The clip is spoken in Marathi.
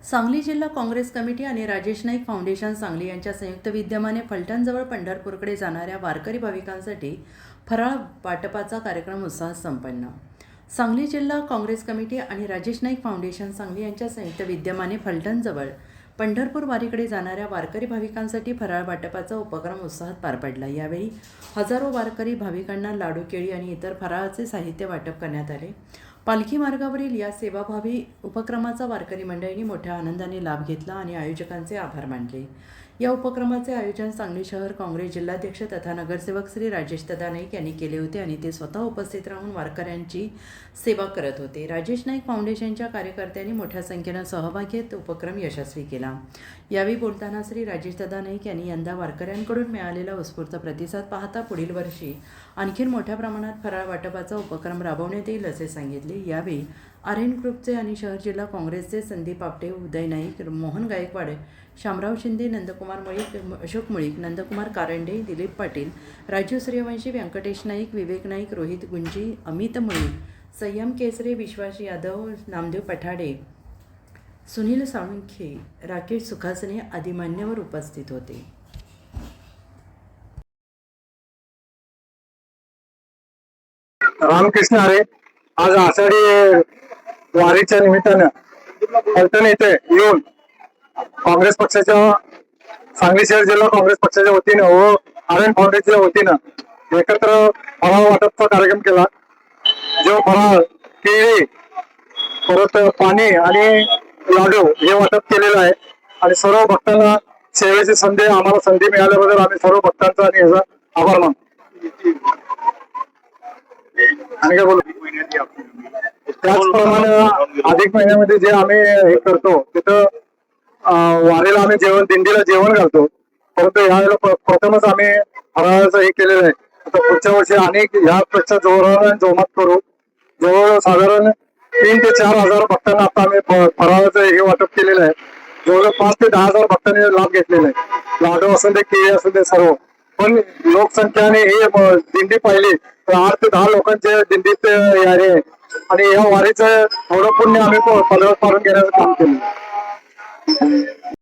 सांगली जिल्हा काँग्रेस कमिटी आणि राजेश नाईक फाउंडेशन सांगली यांच्या संयुक्त विद्यमाने फलटणजवळ पंढरपूरकडे जाणाऱ्या वारकरी भाविकांसाठी फराळ वाटपाचा कार्यक्रम उत्साहात संपन्न. सांगली जिल्हा काँग्रेस कमिटी आणि राजेश नाईक फाउंडेशन सांगली यांच्या संयुक्त विद्यमाने फलटणजवळ पंढरपूर वारीकडे जाणाऱ्या वारकरी भाविकांसाठी फराळ वाटपाचा उपक्रम उत्साहात पार पडला. यावेळी हजारो वारकरी भाविकांना लाडू, केळी आणि इतर फराळाचे साहित्य वाटप करण्यात आले. पालखी मार्गावरील या सेवाभावी उपक्रमाचा वारकरी मंडळींनी मोठ्या आनंदाने लाभ घेतला आणि आयोजकांचे आभार मानले. या उपक्रमाचे आयोजन सांगली शहर काँग्रेस जिल्हाध्यक्ष तथा नगरसेवक श्री राजेश दादा नाईक यांनी केले होते आणि ते स्वतः उपस्थित राहून वारकऱ्यांची सेवा करत होते. राजेश नाईक फाउंडेशनच्या कार्यकर्त्यांनी मोठ्या संख्येनं सहभाग घेत उपक्रम यशस्वी केला. यावेळी बोलताना श्री राजेश दादा नाईक यांनी यंदा वारकऱ्यांकडून मिळालेला उत्स्फूर्त प्रतिसाद पाहता पुढील वर्षी आणखीन मोठ्या प्रमाणात फराळ वाटपाचा उपक्रम राबवण्यात येईल असे सांगितले. यावेळी आर्यन ग्रुपचे आणि शहर जिल्हा काँग्रेसचे संदीप आपटे, उदय नाईक, मोहन गायकवाड, शामराव शिंदे, नंदकुमार मुळीक, अशोक मुळीक, नंदकुमार कारंडे, दिलीप पाटील, राजू सूर्यवंशी, व्यंकटेश नाईक, विवेक नाईक, रोहित गुंजी, अमित मुळीक, संयम केसरे, विश्वास यादव, नामदेव पठाडे, सुनील साळुंखे, राकेश सुखासने आदी मान्यवर उपस्थित होते. रामकृष्ण हरे. आज आषाढी वारीच्या निमित्तानं फलटण येथे येऊन काँग्रेस पक्षाच्या सांगली शहर जिल्हा काँग्रेस पक्षाच्या वतीनं व आर्यन फाउंडेशनच्या वतीनं एकत्र फराळ वाटपचा कार्यक्रम केला. जो फराळ, केळी, परत पाणी आणि लाडू हे वाटप केलेलं आहे आणि सर्व भक्तांना सेवेची आम्हाला संधी मिळाल्याबद्दल आम्ही सर्व भक्तांचा आणि याचा आभार मानतो. आणि काय बोलू, त्याचप्रमाणे अधिक महिन्यामध्ये जे आम्ही हे करतो तिथं वारीला आम्ही दिंडीला जेवण घालतो, परंतु यावेळेला प्रथमच आम्ही फराळाचं हे केलेलं आहे. आता पुढच्या वर्षी अनेक ह्यापेक्षा जोरात जोमात करू. जवळ साधारण 3 ते 4 हजार भक्तांना आता आम्ही फराळाचं हे वाटप केलेलं आहे. जवळ 5 ते 10 हजार भक्तांनी लाभ घेतलेला आहे. लाडू असून दे, केळी असून दे, सर्व. पण लोकसंख्याने ही दिंडी पाहिली तर 8 ते 10 लोकांचे दिंडीत आहे आणि या वारीचं थोडं पुण्य आम्ही पालन घेण्याचं काम केलं.